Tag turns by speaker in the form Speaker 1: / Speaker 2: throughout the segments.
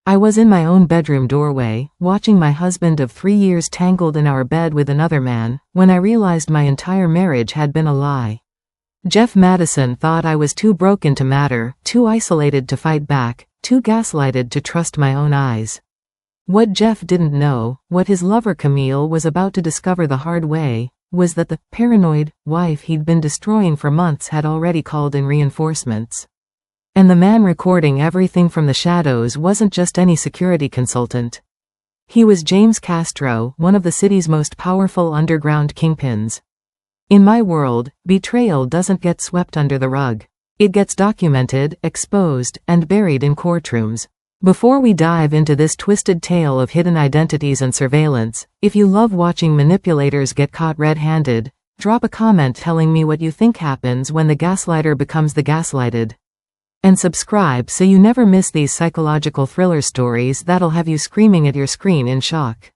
Speaker 1: I was in my own bedroom doorway, watching my husband of 3 years tangled in our bed with another man, when I realized my entire marriage had been a lie. Jeff Madison thought I was too broken to matter, too isolated to fight back, too gaslighted to trust my own eyes. What Jeff didn't know, what his lover Camille was about to discover the hard way, was that the paranoid wife he'd been destroying for months had already called in reinforcements. And the man recording everything from the shadows wasn't just any security consultant. He was James Castro, one of the city's most powerful underground kingpins. In my world, betrayal doesn't get swept under the rug. It gets documented, exposed, and buried in courtrooms. Before we dive into this twisted tale of hidden identities and surveillance, if you love watching manipulators get caught red-handed, drop a comment telling me what you think happens when the gaslighter becomes the gaslighted. And subscribe so you never miss these psychological thriller stories that'll have you screaming at your screen in shock.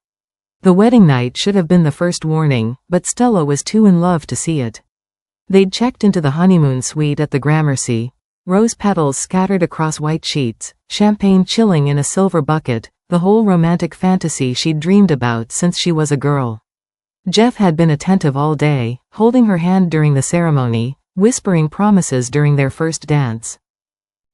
Speaker 1: The wedding night should have been the first warning, but Stella was too in love to see it. They'd checked into the honeymoon suite at the Gramercy. Rose petals scattered across white sheets, champagne chilling in a silver bucket, the whole romantic fantasy she'd dreamed about since she was a girl. Jeff had been attentive all day, holding her hand during the ceremony, whispering promises during their first dance.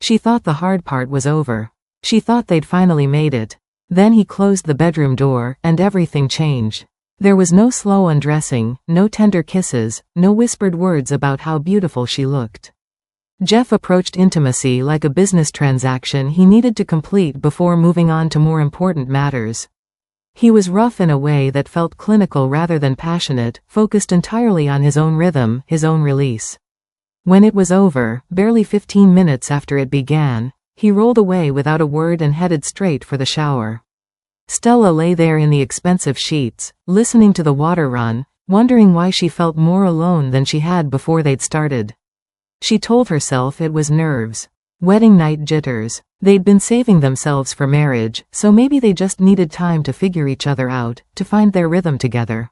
Speaker 1: She thought the hard part was over. She thought they'd finally made it. Then he closed the bedroom door, and everything changed. There was no slow undressing, no tender kisses, no whispered words about how beautiful she looked. Jeff approached intimacy like a business transaction he needed to complete before moving on to more important matters. He was rough in a way that felt clinical rather than passionate, focused entirely on his own rhythm, his own release. When it was over, barely 15 minutes after it began, he rolled away without a word and headed straight for the shower. Stella lay there in the expensive sheets, listening to the water run, wondering why she felt more alone than she had before they'd started. She told herself it was nerves. Wedding night jitters. They'd been saving themselves for marriage, so maybe they just needed time to figure each other out, to find their rhythm together.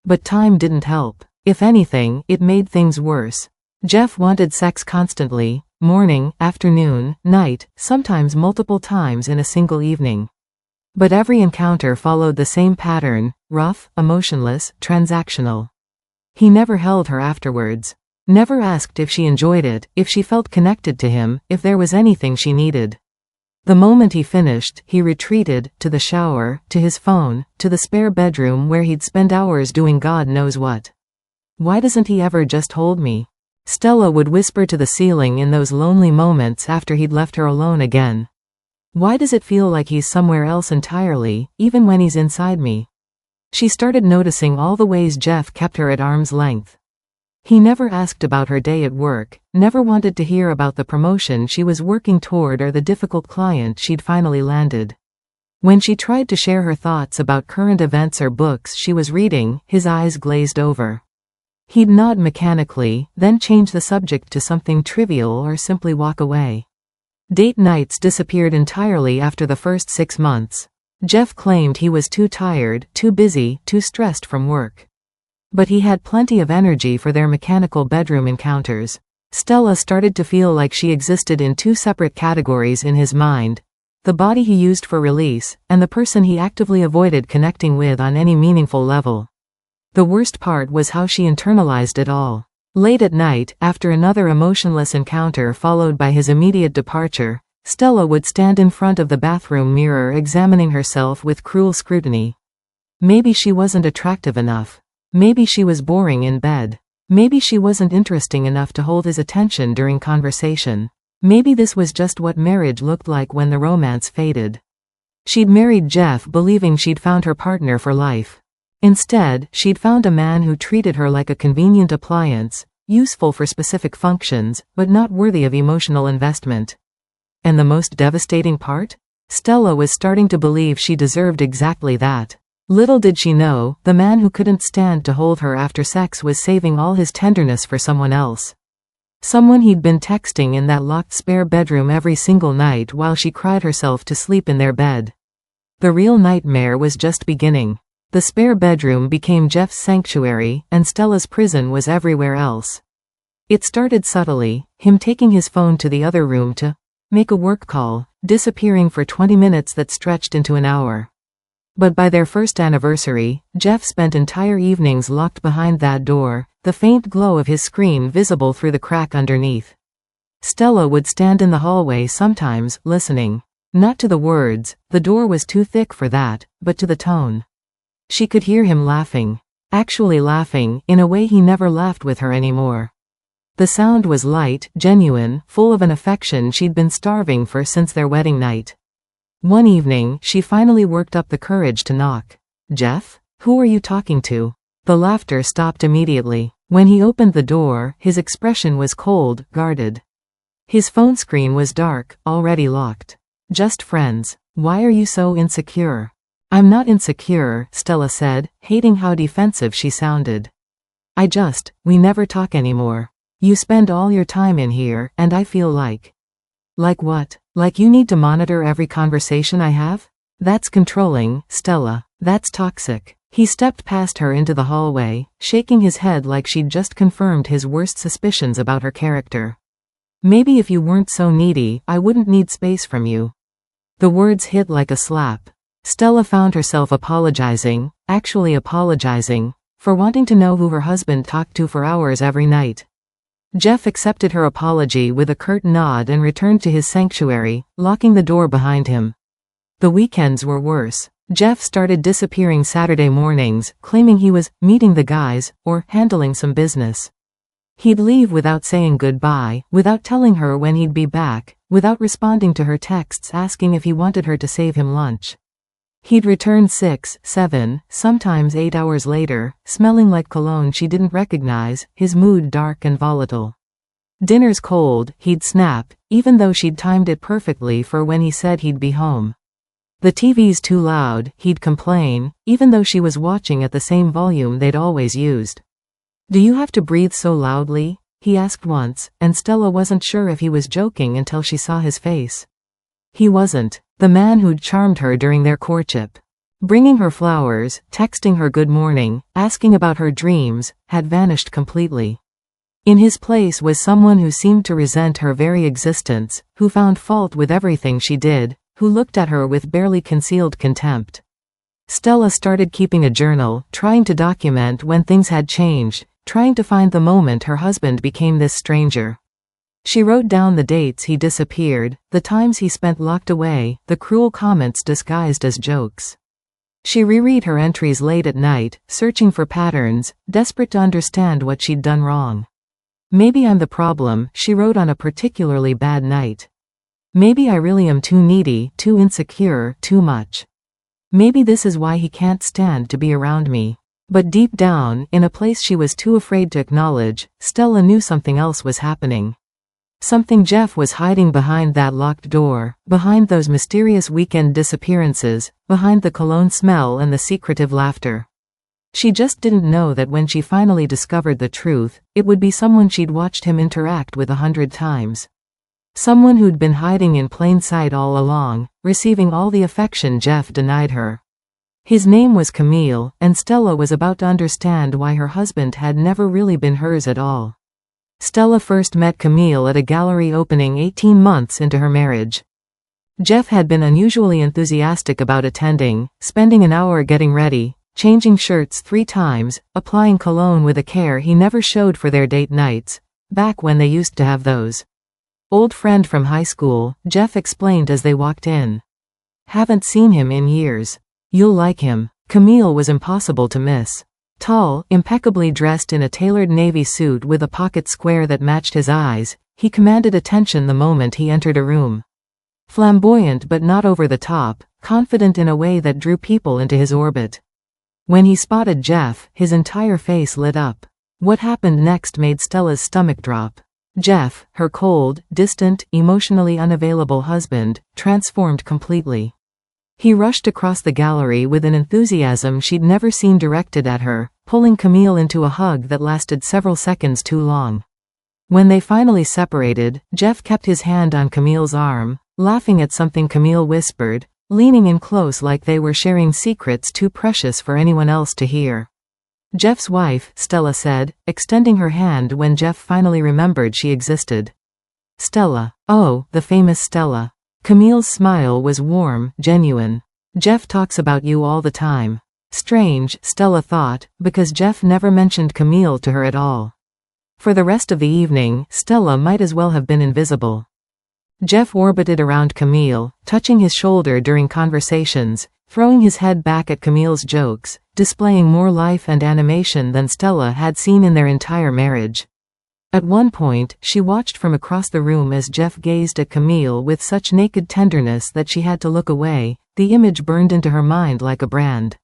Speaker 1: But time didn't help. If anything, it made things worse. Jeff wanted sex constantly, morning, afternoon, night, sometimes multiple times in a single evening. But every encounter followed the same pattern, rough, emotionless, transactional. He never held her afterwards. Never asked if she enjoyed it, if she felt connected to him, if there was anything she needed. The moment he finished, he retreated, to the shower, to his phone, to the spare bedroom where he'd spend hours doing God knows what. Why doesn't he ever just hold me? Stella would whisper to the ceiling in those lonely moments after he'd left her alone again. Why does it feel like he's somewhere else entirely, even when he's inside me? She started noticing all the ways Jeff kept her at arm's length. He never asked about her day at work, never wanted to hear about the promotion she was working toward or the difficult client she'd finally landed. When she tried to share her thoughts about current events or books she was reading, his eyes glazed over. He'd nod mechanically, then change the subject to something trivial or simply walk away. Date nights disappeared entirely after the first 6 months. Jeff claimed he was too tired, too busy, too stressed from work. But he had plenty of energy for their mechanical bedroom encounters. Stella started to feel like she existed in 2 separate categories in his mind: the body he used for release, and the person he actively avoided connecting with on any meaningful level. The worst part was how she internalized it all. Late at night, after another emotionless encounter followed by his immediate departure, Stella would stand in front of the bathroom mirror examining herself with cruel scrutiny. Maybe she wasn't attractive enough. Maybe she was boring in bed. Maybe she wasn't interesting enough to hold his attention during conversation. Maybe this was just what marriage looked like when the romance faded. She'd married Jeff believing she'd found her partner for life. Instead, she'd found a man who treated her like a convenient appliance, useful for specific functions, but not worthy of emotional investment. And the most devastating part? Stella was starting to believe she deserved exactly that. Little did she know, the man who couldn't stand to hold her after sex was saving all his tenderness for someone else. Someone he'd been texting in that locked spare bedroom every single night while she cried herself to sleep in their bed. The real nightmare was just beginning. The spare bedroom became Jeff's sanctuary, and Stella's prison was everywhere else. It started subtly, him taking his phone to the other room to make a work call, disappearing for 20 minutes that stretched into an hour. But by their first anniversary, Jeff spent entire evenings locked behind that door, the faint glow of his screen visible through the crack underneath. Stella would stand in the hallway sometimes, listening. Not to the words, the door was too thick for that, but to the tone. She could hear him laughing. Actually laughing, in a way he never laughed with her anymore. The sound was light, genuine, full of an affection she'd been starving for since their wedding night. One evening, she finally worked up the courage to knock. "Jeff? Who are you talking to?" The laughter stopped immediately. When he opened the door, his expression was cold, guarded. His phone screen was dark, already locked. "Just friends. Why are you so insecure?" "I'm not insecure," Stella said, hating how defensive she sounded. We never talk anymore. You spend all your time in here, and I feel like." "Like what? Like you need to monitor every conversation I have?" "That's controlling, Stella. That's toxic." He stepped past her into the hallway, shaking his head like she'd just confirmed his worst suspicions about her character. "Maybe if you weren't so needy, I wouldn't need space from you." The words hit like a slap. Stella found herself apologizing, actually apologizing, for wanting to know who her husband talked to for hours every night. Jeff accepted her apology with a curt nod and returned to his sanctuary, locking the door behind him. The weekends were worse. Jeff started disappearing Saturday mornings, claiming he was meeting the guys, or handling some business. He'd leave without saying goodbye, without telling her when he'd be back, without responding to her texts asking if he wanted her to save him lunch. He'd return 6, 7, sometimes 8 hours later, smelling like cologne she didn't recognize, his mood dark and volatile. Dinner's cold, he'd snap, even though she'd timed it perfectly for when he said he'd be home. The TV's too loud, he'd complain, even though she was watching at the same volume they'd always used. "Do you have to breathe so loudly?" he asked once, and Stella wasn't sure if he was joking until she saw his face. He wasn't. The man who'd charmed her during their courtship. Bringing her flowers, texting her good morning, asking about her dreams, had vanished completely. In his place was someone who seemed to resent her very existence, who found fault with everything she did, who looked at her with barely concealed contempt. Stella started keeping a journal, trying to document when things had changed, trying to find the moment her husband became this stranger. She wrote down the dates he disappeared, the times he spent locked away, the cruel comments disguised as jokes. She reread her entries late at night, searching for patterns, desperate to understand what she'd done wrong. "Maybe I'm the problem," she wrote on a particularly bad night. "Maybe I really am too needy, too insecure, too much. Maybe this is why he can't stand to be around me." But deep down, in a place she was too afraid to acknowledge, Stella knew something else was happening. Something Jeff was hiding behind that locked door, behind those mysterious weekend disappearances, behind the cologne smell and the secretive laughter. She just didn't know that when she finally discovered the truth, it would be someone she'd watched him interact with 100 times. Someone who'd been hiding in plain sight all along, receiving all the affection Jeff denied her. His name was Camille, and Stella was about to understand why her husband had never really been hers at all. Stella first met Camille at a gallery opening 18 months into her marriage. Jeff had been unusually enthusiastic about attending, spending an hour getting ready, changing shirts 3 times, applying cologne with a care he never showed for their date nights, back when they used to have those. "Old friend from high school," Jeff explained as they walked in. "Haven't seen him in years. You'll like him." Camille was impossible to miss. Tall, impeccably dressed in a tailored navy suit with a pocket square that matched his eyes, he commanded attention the moment he entered a room. Flamboyant but not over the top, confident in a way that drew people into his orbit. When he spotted Jeff, his entire face lit up. What happened next made Stella's stomach drop. Jeff, her cold, distant, emotionally unavailable husband, transformed completely. He rushed across the gallery with an enthusiasm she'd never seen directed at her, pulling Camille into a hug that lasted several seconds too long. When they finally separated, Jeff kept his hand on Camille's arm, laughing at something Camille whispered, leaning in close like they were sharing secrets too precious for anyone else to hear. "Jeff's wife," Stella said, extending her hand when Jeff finally remembered she existed. "Stella. Oh, the famous Stella." Camille's smile was warm, genuine. Jeff talks about you all the time. Strange, Stella thought, because Jeff never mentioned Camille to her at all. For the rest of the evening, Stella might as well have been invisible. Jeff orbited around Camille, touching his shoulder during conversations, throwing his head back at Camille's jokes, displaying more life and animation than Stella had seen in their entire marriage. At one point, she watched from across the room as Jeff gazed at Camille with such naked tenderness that she had to look away. The image burned into her mind like a brand.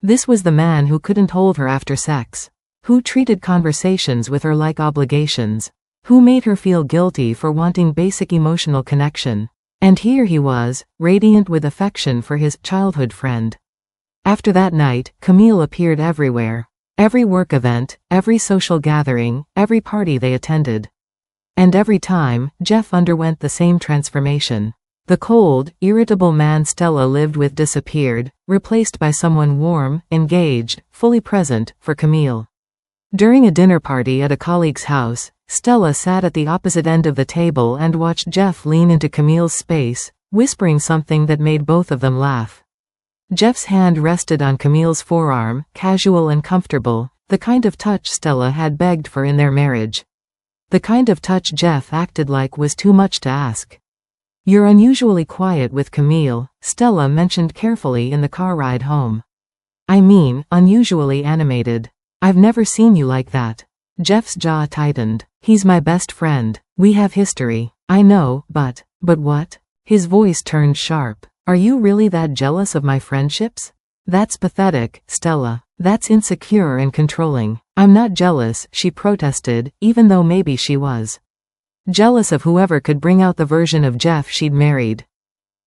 Speaker 1: This was the man who couldn't hold her after sex. Who treated conversations with her like obligations. Who made her feel guilty for wanting basic emotional connection. And here he was, radiant with affection for his childhood friend. After that night, Camille appeared everywhere. Every work event, every social gathering, every party they attended. And every time, Jeff underwent the same transformation. The cold, irritable man Stella lived with disappeared, replaced by someone warm, engaged, fully present, for Camille. During a dinner party at a colleague's house, Stella sat at the opposite end of the table and watched Jeff lean into Camille's space, whispering something that made both of them laugh. Jeff's hand rested on Camille's forearm, casual and comfortable, the kind of touch Stella had begged for in their marriage. The kind of touch Jeff acted like was too much to ask. "You're unusually quiet with Camille," Stella mentioned carefully in the car ride home. "I mean, unusually animated. I've never seen you like that." Jeff's jaw tightened. "He's my best friend. We have history." "I know, but what?" His voice turned sharp. "Are you really that jealous of my friendships?" "That's pathetic, Stella. That's insecure and controlling." "I'm not jealous," she protested, even though maybe she was. Jealous of whoever could bring out the version of Jeff she'd married.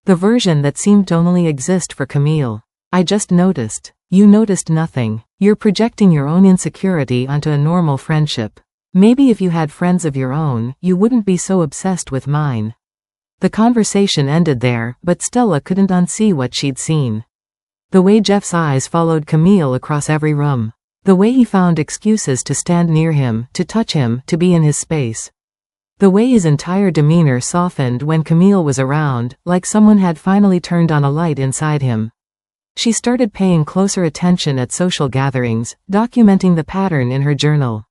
Speaker 1: The version that seemed to only exist for Camille. "I just noticed." "You noticed nothing. You're projecting your own insecurity onto a normal friendship. Maybe if you had friends of your own, you wouldn't be so obsessed with mine." The conversation ended there, but Stella couldn't unsee what she'd seen. The way Jeff's eyes followed Camille across every room. The way he found excuses to stand near him, to touch him, to be in his space. The way his entire demeanor softened when Camille was around, like someone had finally turned on a light inside him. She started paying closer attention at social gatherings, documenting the pattern in her journal.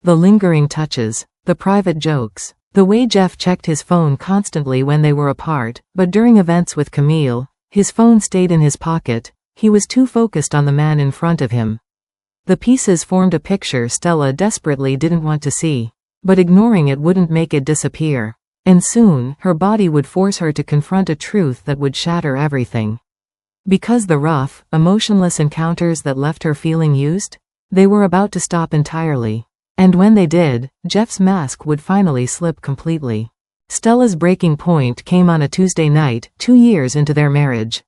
Speaker 1: The lingering touches. The private jokes. The way Jeff checked his phone constantly when they were apart, but during events with Camille, his phone stayed in his pocket. He was too focused on the man in front of him. The pieces formed a picture Stella desperately didn't want to see. But ignoring it wouldn't make it disappear. And soon, her body would force her to confront a truth that would shatter everything. Because the rough, emotionless encounters that left her feeling used, they were about to stop entirely. And when they did, Jeff's mask would finally slip completely. Stella's breaking point came on a Tuesday night, 2 years into their marriage.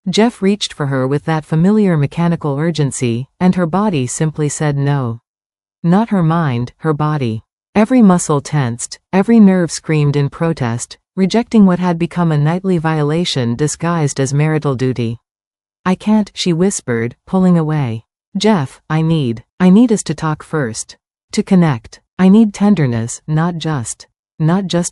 Speaker 1: Jeff reached for her with that familiar mechanical urgency, and her body simply said no. Not her mind, her body. Every muscle tensed, every nerve screamed in protest, rejecting what had become a nightly violation disguised as marital duty. "I can't," she whispered, pulling away. "Jeff, I need us to talk first. To connect. I need tenderness, not just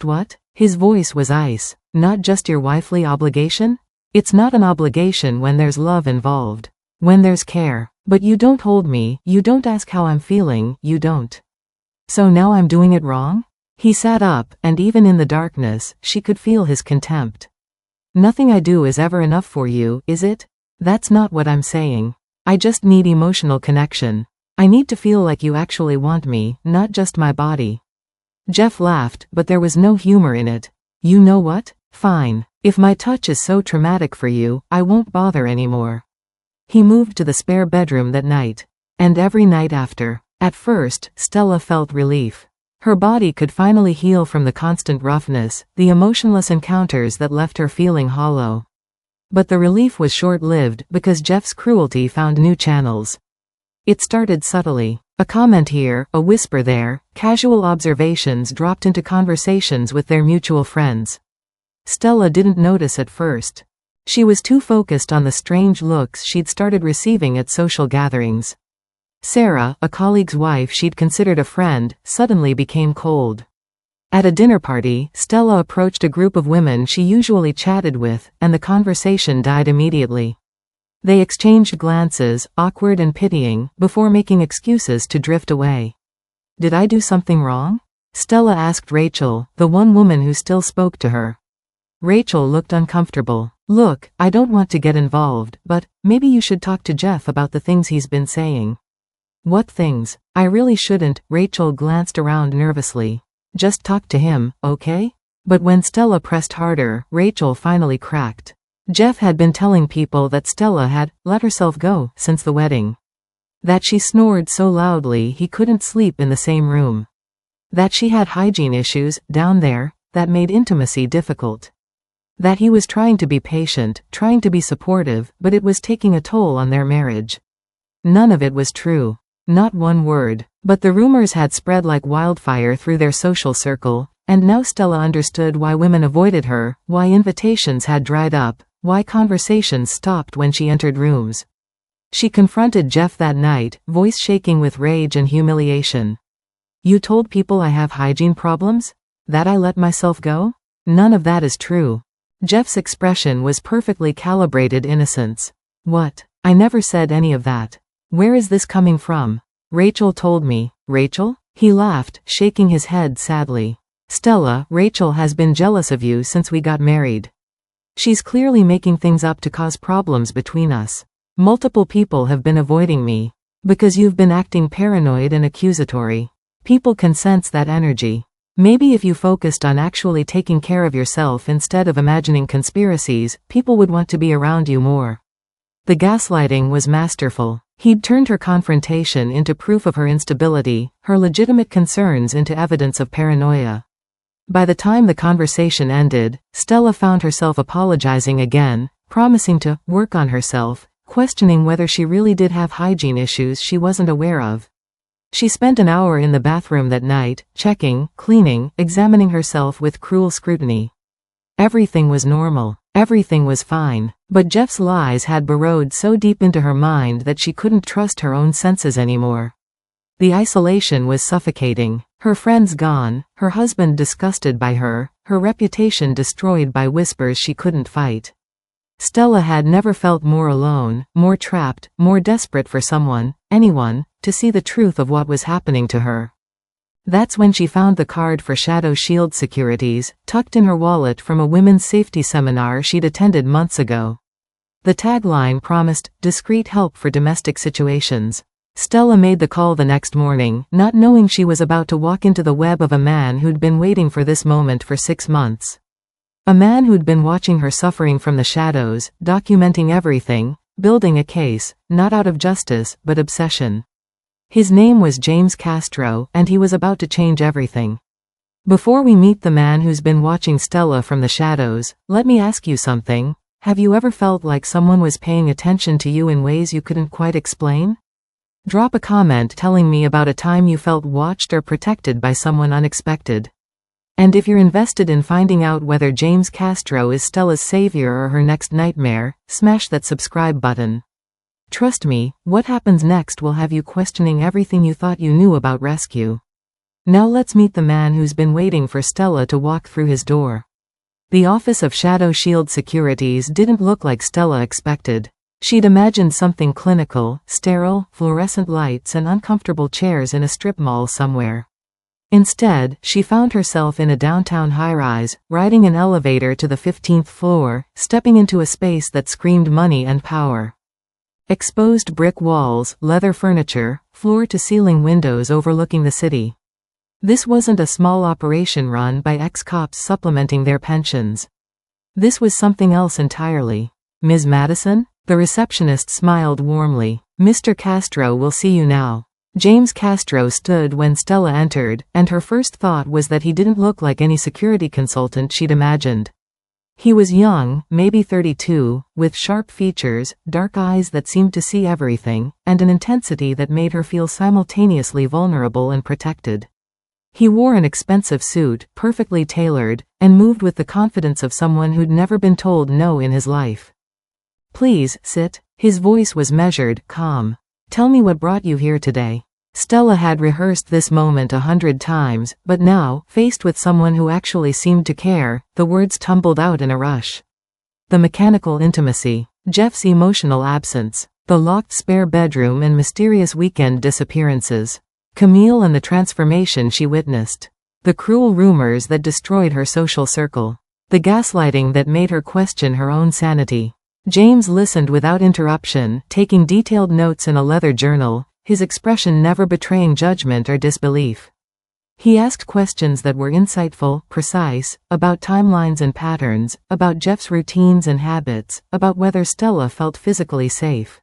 Speaker 1: what?" His voice was ice. "Not just your wifely obligation? It's not an obligation when there's love involved. When there's care. But you don't hold me, you don't ask how I'm feeling, you don't. So now I'm doing it wrong?" He sat up, and even in the darkness, she could feel his contempt. "Nothing I do is ever enough for you, is it? That's not what I'm saying. I just need emotional connection. I need to feel like you actually want me, not just my body." Jeff laughed, but there was no humor in it. "You know what? Fine. If my touch is so traumatic for you, I won't bother anymore." He moved to the spare bedroom that night. And every night after. At first, Stella felt relief. Her body could finally heal from the constant roughness, the emotionless encounters that left her feeling hollow. But the relief was short-lived because Jeff's cruelty found new channels. It started subtly. A comment here, a whisper there, casual observations dropped into conversations with their mutual friends. Stella didn't notice at first. She was too focused on the strange looks she'd started receiving at social gatherings. Sarah, a colleague's wife she'd considered a friend, suddenly became cold. At a dinner party, Stella approached a group of women she usually chatted with, and the conversation died immediately. They exchanged glances, awkward and pitying, before making excuses to drift away. Did I do something wrong? Stella asked Rachel, the one woman who still spoke to her. Rachel looked uncomfortable. Look, I don't want to get involved, but maybe you should talk to Jeff about the things he's been saying. What things? I really shouldn't. Rachel glanced around nervously. Just talk to him, okay? But when Stella pressed harder, Rachel finally cracked. Jeff had been telling people that Stella had let herself go since the wedding. That she snored so loudly he couldn't sleep in the same room. That she had hygiene issues down there that made intimacy difficult. That he was trying to be patient, trying to be supportive, but it was taking a toll on their marriage. None of it was true. Not one word. But the rumors had spread like wildfire through their social circle, and now Stella understood why women avoided her, why invitations had dried up, why conversations stopped when she entered rooms. She confronted Jeff that night, voice shaking with rage and humiliation. You told people I have hygiene problems? That I let myself go? None of that is true. Jeff's expression was perfectly calibrated innocence. What? I never said any of that. Where is this coming from? Rachel told me. Rachel? He laughed, shaking his head sadly. Stella, Rachel has been jealous of you since we got married. She's clearly making things up to cause problems between us. Multiple people have been avoiding me. Because you've been acting paranoid and accusatory. People can sense that energy. Maybe if you focused on actually taking care of yourself instead of imagining conspiracies, people would want to be around you more. The gaslighting was masterful. He'd turned her confrontation into proof of her instability, her legitimate concerns into evidence of paranoia. By the time the conversation ended, Stella found herself apologizing again, promising to work on herself, questioning whether she really did have hygiene issues she wasn't aware of. She spent an hour in the bathroom that night, checking, cleaning, examining herself with cruel scrutiny. Everything was normal. Everything was fine. But Jeff's lies had burrowed so deep into her mind that she couldn't trust her own senses anymore. The isolation was suffocating. Her friends gone, her husband disgusted by her, her reputation destroyed by whispers she couldn't fight. Stella had never felt more alone, more trapped, more desperate for someone, anyone, to see the truth of what was happening to her. That's when she found the card for Shadow Shield Securities, tucked in her wallet from a women's safety seminar she'd attended months ago. The tagline promised discreet help for domestic situations. Stella made the call the next morning, not knowing she was about to walk into the web of a man who'd been waiting for this moment for 6 months. A man who'd been watching her suffering from the shadows, documenting everything, building a case, not out of justice, but obsession. His name was James Castro, and he was about to change everything. Before we meet the man who's been watching Stella from the shadows, let me ask you something. Have you ever felt like someone was paying attention to you in ways you couldn't quite explain? Drop a comment telling me about a time you felt watched or protected by someone unexpected. And if you're invested in finding out whether James Castro is Stella's savior or her next nightmare, smash that subscribe button. Trust me, what happens next will have you questioning everything you thought you knew about rescue. Now let's meet the man who's been waiting for Stella to walk through his door. The office of Shadow Shield Securities didn't look like Stella expected. She'd imagined something clinical, sterile, fluorescent lights and uncomfortable chairs in a strip mall somewhere. Instead, she found herself in a downtown high-rise, riding an elevator to the 15th floor, stepping into a space that screamed money and power. Exposed brick walls, leather furniture, floor-to-ceiling windows overlooking the city. This wasn't a small operation run by ex-cops supplementing their pensions. This was something else entirely. Ms. Madison? The receptionist smiled warmly. Mr. Castro will see you now. James Castro stood when Stella entered, and her first thought was that he didn't look like any security consultant she'd imagined. He was young, maybe 32, with sharp features, dark eyes that seemed to see everything, and an intensity that made her feel simultaneously vulnerable and protected. He wore an expensive suit, perfectly tailored, and moved with the confidence of someone who'd never been told no in his life. Please, sit. His voice was measured, calm. Tell me what brought you here today. Stella had rehearsed this moment 100 times, but now, faced with someone who actually seemed to care, the words tumbled out in a rush. The mechanical intimacy, Jeff's emotional absence, the locked spare bedroom and mysterious weekend disappearances. Camille and the transformation she witnessed. The cruel rumors that destroyed her social circle. The gaslighting that made her question her own sanity. James listened without interruption, taking detailed notes in a leather journal, his expression never betraying judgment or disbelief. He asked questions that were insightful, precise, about timelines and patterns, about Jeff's routines and habits, about whether Stella felt physically safe.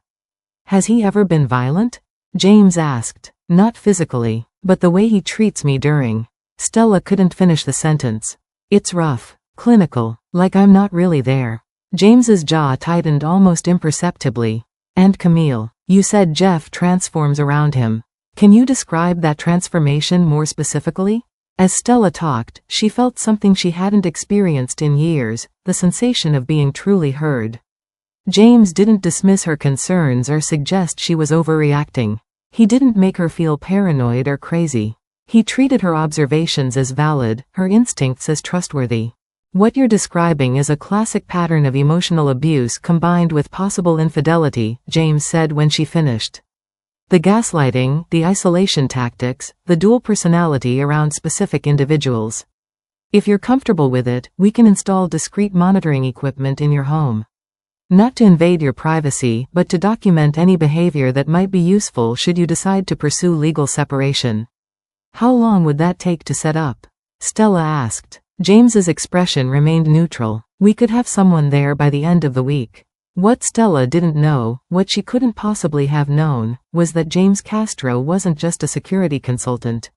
Speaker 1: "Has he ever been violent?" James asked. "Not physically, but the way he treats me during." Stella couldn't finish the sentence. "It's rough. Clinical. Like I'm not really there." James's jaw tightened almost imperceptibly. "And Camille, you said Jeff transforms around him. Can you describe that transformation more specifically?" As Stella talked, she felt something she hadn't experienced in years, the sensation of being truly heard. James didn't dismiss her concerns or suggest she was overreacting. He didn't make her feel paranoid or crazy. He treated her observations as valid, her instincts as trustworthy. "What you're describing is a classic pattern of emotional abuse combined with possible infidelity," James said when she finished. "The gaslighting, the isolation tactics, the dual personality around specific individuals. If you're comfortable with it, we can install discrete monitoring equipment in your home. Not to invade your privacy, but to document any behavior that might be useful should you decide to pursue legal separation." "How long would that take to set up?" Stella asked. James's expression remained neutral. "We could have someone there by the end of the week." What Stella didn't know, what she couldn't possibly have known, was that James Castro wasn't just a security consultant.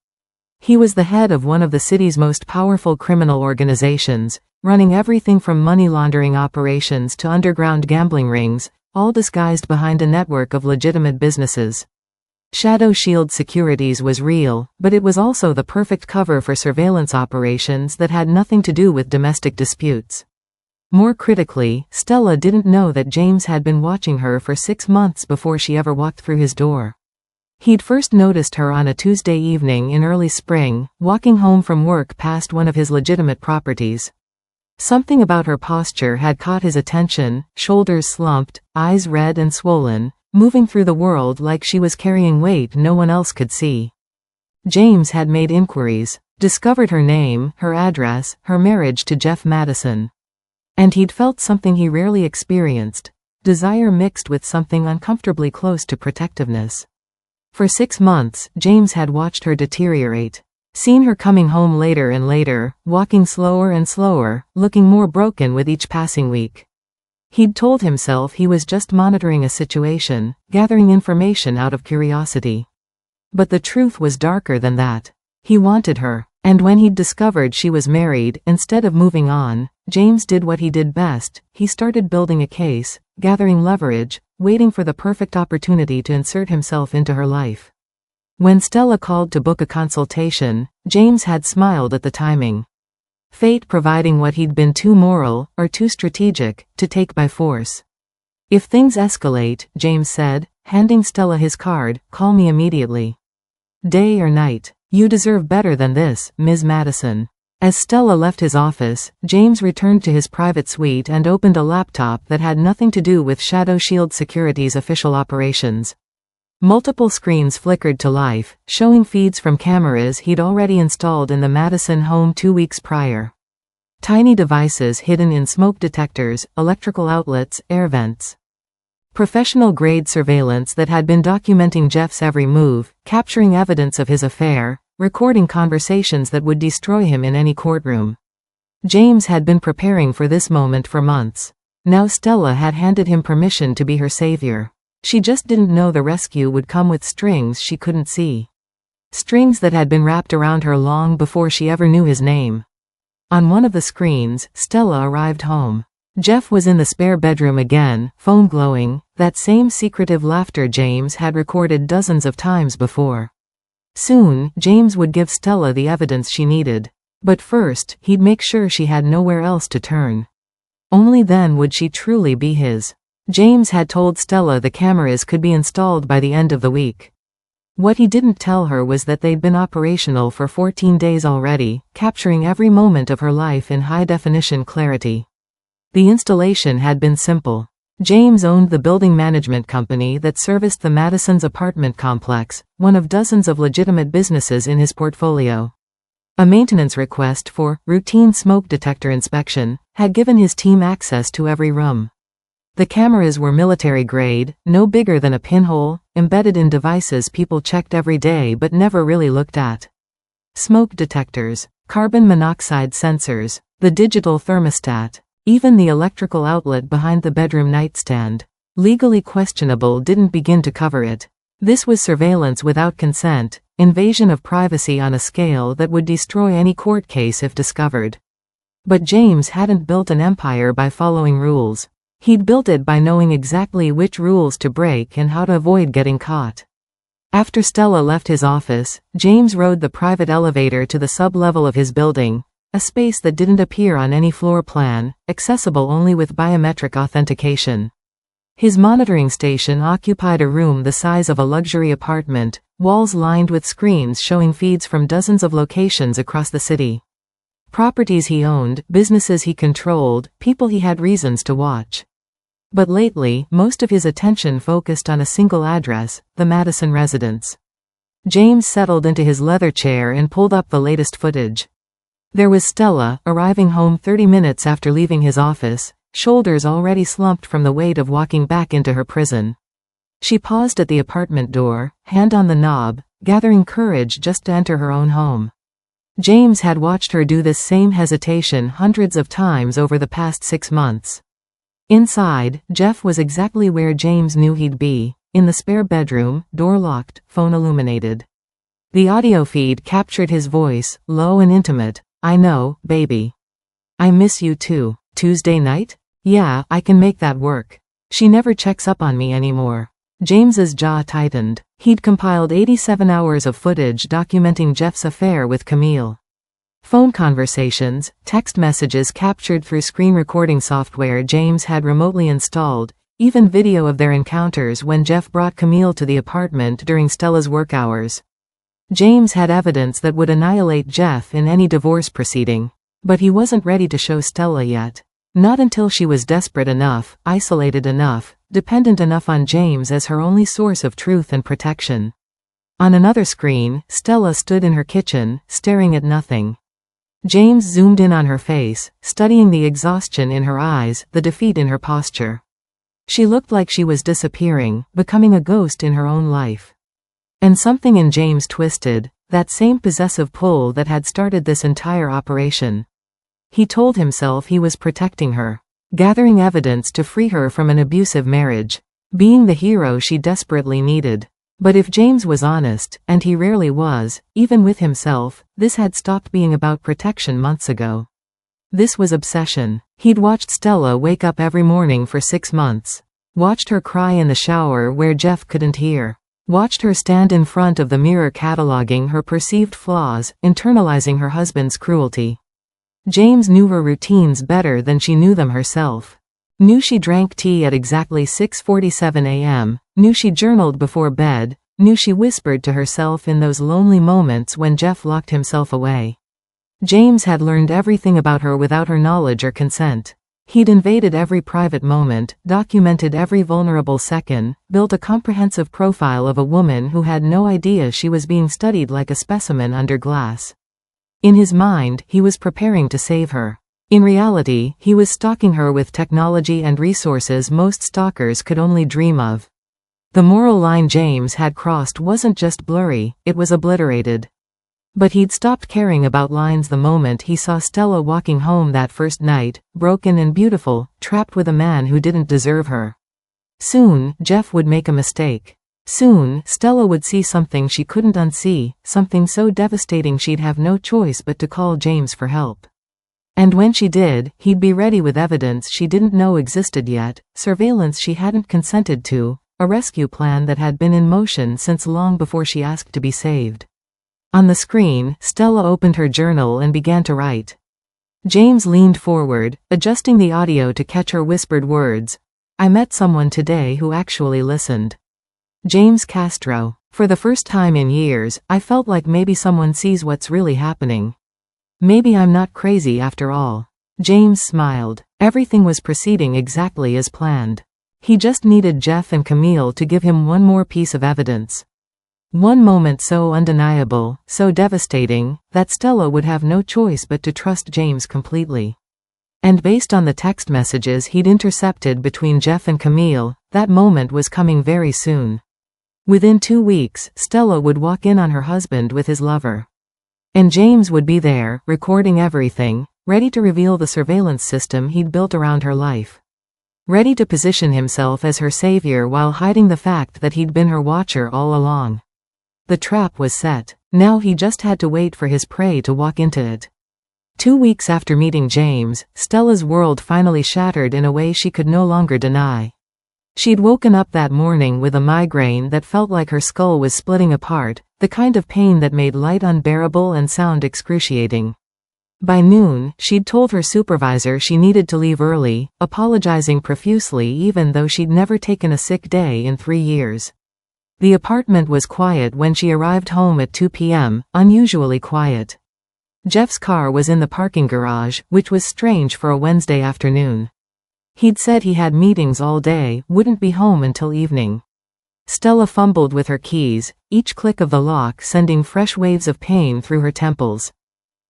Speaker 1: He was the head of one of the city's most powerful criminal organizations, running everything from money laundering operations to underground gambling rings, all disguised behind a network of legitimate businesses. Shadow Shield Securities was real, but it was also the perfect cover for surveillance operations that had nothing to do with domestic disputes. More critically, Stella didn't know that James had been watching her for 6 months before she ever walked through his door. He'd first noticed her on a Tuesday evening in early spring, walking home from work past one of his legitimate properties. Something about her posture had caught his attention, shoulders slumped, eyes red and swollen, moving through the world like she was carrying weight no one else could see. James had made inquiries, discovered her name, her address, her marriage to Jeff Madison. And he'd felt something he rarely experienced, desire mixed with something uncomfortably close to protectiveness. For 6 months, James had watched her deteriorate. Seen her coming home later and later, walking slower and slower, looking more broken with each passing week. He'd told himself he was just monitoring a situation, gathering information out of curiosity. But the truth was darker than that. He wanted her, and when he'd discovered she was married, instead of moving on, James did what he did best. He started building a case, gathering leverage, waiting for the perfect opportunity to insert himself into her life. When Stella called to book a consultation, James had smiled at the timing. Fate providing what he'd been too moral, or too strategic, to take by force. "If things escalate," James said, handing Stella his card, "call me immediately. Day or night. You deserve better than this, Ms. Madison." As Stella left his office, James returned to his private suite and opened a laptop that had nothing to do with Shadow Shield Securities' official operations. Multiple screens flickered to life, showing feeds from cameras he'd already installed in the Madison home 2 weeks prior. Tiny devices hidden in smoke detectors, electrical outlets, air vents. Professional-grade surveillance that had been documenting Jeff's every move, capturing evidence of his affair, recording conversations that would destroy him in any courtroom. James had been preparing for this moment for months. Now Stella had handed him permission to be her savior. She just didn't know the rescue would come with strings she couldn't see. Strings that had been wrapped around her long before she ever knew his name. On one of the screens, Stella arrived home. Jeff was in the spare bedroom again, phone glowing, that same secretive laughter James had recorded dozens of times before. Soon, James would give Stella the evidence she needed. But first, he'd make sure she had nowhere else to turn. Only then would she truly be his. James had told Stella the cameras could be installed by the end of the week. What he didn't tell her was that they'd been operational for 14 days already, capturing every moment of her life in high-definition clarity. The installation had been simple. James owned the building management company that serviced the Madison's apartment complex, one of dozens of legitimate businesses in his portfolio. A maintenance request for routine smoke detector inspection had given his team access to every room. The cameras were military-grade, no bigger than a pinhole, embedded in devices people checked every day but never really looked at. Smoke detectors, carbon monoxide sensors, the digital thermostat, even the electrical outlet behind the bedroom nightstand. Legally questionable didn't begin to cover it. This was surveillance without consent, invasion of privacy on a scale that would destroy any court case if discovered. But James hadn't built an empire by following rules. He'd built it by knowing exactly which rules to break and how to avoid getting caught. After Stella left his office, James rode the private elevator to the sub-level of his building, a space that didn't appear on any floor plan, accessible only with biometric authentication. His monitoring station occupied a room the size of a luxury apartment, walls lined with screens showing feeds from dozens of locations across the city. Properties he owned, businesses he controlled, people he had reasons to watch. But lately, most of his attention focused on a single address, the Madison residence. James settled into his leather chair and pulled up the latest footage. There was Stella, arriving home 30 minutes after leaving his office, shoulders already slumped from the weight of walking back into her prison. She paused at the apartment door, hand on the knob, gathering courage just to enter her own home. James had watched her do this same hesitation hundreds of times over the past 6 months. Inside, Jeff was exactly where James knew he'd be, in the spare bedroom, door locked, phone illuminated. The audio feed captured his voice, low and intimate. "I know, baby. I miss you too. Tuesday night? Yeah, I can make that work. She never checks up on me anymore." James's jaw tightened. He'd compiled 87 hours of footage documenting Jeff's affair with Camille. Phone conversations, text messages captured through screen recording software James had remotely installed, even video of their encounters when Jeff brought Camille to the apartment during Stella's work hours. James had evidence that would annihilate Jeff in any divorce proceeding. But he wasn't ready to show Stella yet. Not until she was desperate enough, isolated enough, dependent enough on James as her only source of truth and protection. On another screen, Stella stood in her kitchen, staring at nothing. James zoomed in on her face, studying the exhaustion in her eyes, the defeat in her posture. She looked like she was disappearing, becoming a ghost in her own life. And something in James twisted, that same possessive pull that had started this entire operation. He told himself he was protecting her, gathering evidence to free her from an abusive marriage, being the hero she desperately needed. But if James was honest, and he rarely was, even with himself, this had stopped being about protection months ago. This was obsession. He'd watched Stella wake up every morning for 6 months. Watched her cry in the shower where Jeff couldn't hear. Watched her stand in front of the mirror cataloging her perceived flaws, internalizing her husband's cruelty. James knew her routines better than she knew them herself. Knew she drank tea at exactly 6:47 a.m., knew she journaled before bed, knew she whispered to herself in those lonely moments when Jeff locked himself away. James had learned everything about her without her knowledge or consent. He'd invaded every private moment, documented every vulnerable second, built a comprehensive profile of a woman who had no idea she was being studied like a specimen under glass. In his mind, he was preparing to save her. In reality, he was stalking her with technology and resources most stalkers could only dream of. The moral line James had crossed wasn't just blurry, it was obliterated. But he'd stopped caring about lines the moment he saw Stella walking home that first night, broken and beautiful, trapped with a man who didn't deserve her. Soon, Jeff would make a mistake. Soon, Stella would see something she couldn't unsee, something so devastating she'd have no choice but to call James for help. And when she did, he'd be ready with evidence she didn't know existed yet, surveillance she hadn't consented to, a rescue plan that had been in motion since long before she asked to be saved. On the screen, Stella opened her journal and began to write. James leaned forward, adjusting the audio to catch her whispered words. "I met someone today who actually listened." James Castro. For the first time in years, I felt like maybe someone sees what's really happening. Maybe I'm not crazy after all. James smiled. Everything was proceeding exactly as planned. He just needed Jeff and Camille to give him one more piece of evidence. One moment so undeniable, so devastating, that Stella would have no choice but to trust James completely. And based on the text messages he'd intercepted between Jeff and Camille, that moment was coming very soon. Within 2 weeks, Stella would walk in on her husband with his lover. And James would be there, recording everything, ready to reveal the surveillance system he'd built around her life. Ready to position himself as her savior while hiding the fact that he'd been her watcher all along. The trap was set. Now he just had to wait for his prey to walk into it. 2 weeks after meeting James, Stella's world finally shattered in a way she could no longer deny. She'd woken up that morning with a migraine that felt like her skull was splitting apart, the kind of pain that made light unbearable and sound excruciating. By noon, she'd told her supervisor she needed to leave early, apologizing profusely even though she'd never taken a sick day in 3 years. The apartment was quiet when she arrived home at 2 p.m., unusually quiet. Jeff's car was in the parking garage, which was strange for a Wednesday afternoon. He'd said he had meetings all day, wouldn't be home until evening. Stella fumbled with her keys, each click of the lock sending fresh waves of pain through her temples.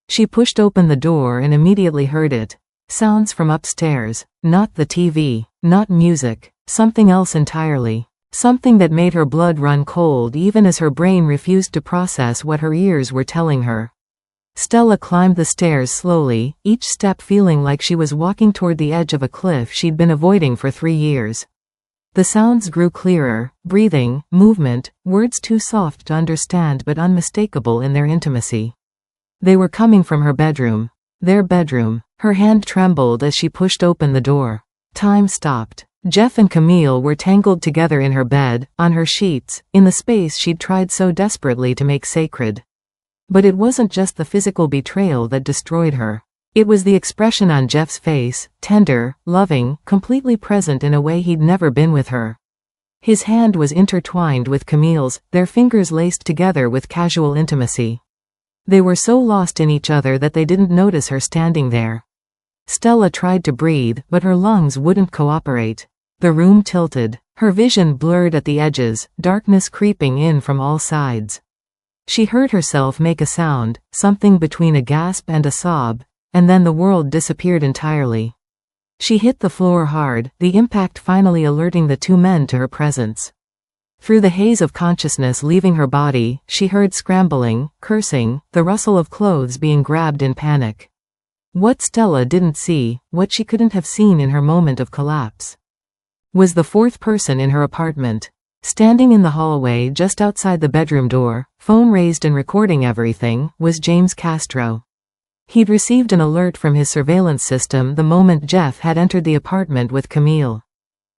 Speaker 1: She pushed open the door and immediately heard it. Sounds from upstairs. Not the TV. Not music. Something else entirely. Something that made her blood run cold even as her brain refused to process what her ears were telling her. Stella climbed the stairs slowly, each step feeling like she was walking toward the edge of a cliff she'd been avoiding for 3 years. The sounds grew clearer, breathing, movement, words too soft to understand but unmistakable in their intimacy. They were coming from her bedroom. Their bedroom. Her hand trembled as she pushed open the door. Time stopped. Jeff and Camille were tangled together in her bed, on her sheets, in the space she'd tried so desperately to make sacred. But it wasn't just the physical betrayal that destroyed her. It was the expression on Jeff's face, tender, loving, completely present in a way he'd never been with her. His hand was intertwined with Camille's, their fingers laced together with casual intimacy. They were so lost in each other that they didn't notice her standing there. Stella tried to breathe, but her lungs wouldn't cooperate. The room tilted. Her vision blurred at the edges, darkness creeping in from all sides. She heard herself make a sound, something between a gasp and a sob, and then the world disappeared entirely. She hit the floor hard, the impact finally alerting the 2 men to her presence. Through the haze of consciousness leaving her body, she heard scrambling, cursing, the rustle of clothes being grabbed in panic. What Stella didn't see, what she couldn't have seen in her moment of collapse, was the 4th person in her apartment. Standing in the hallway just outside the bedroom door, phone raised and recording everything, was James Castro. He'd received an alert from his surveillance system the moment Jeff had entered the apartment with Camille.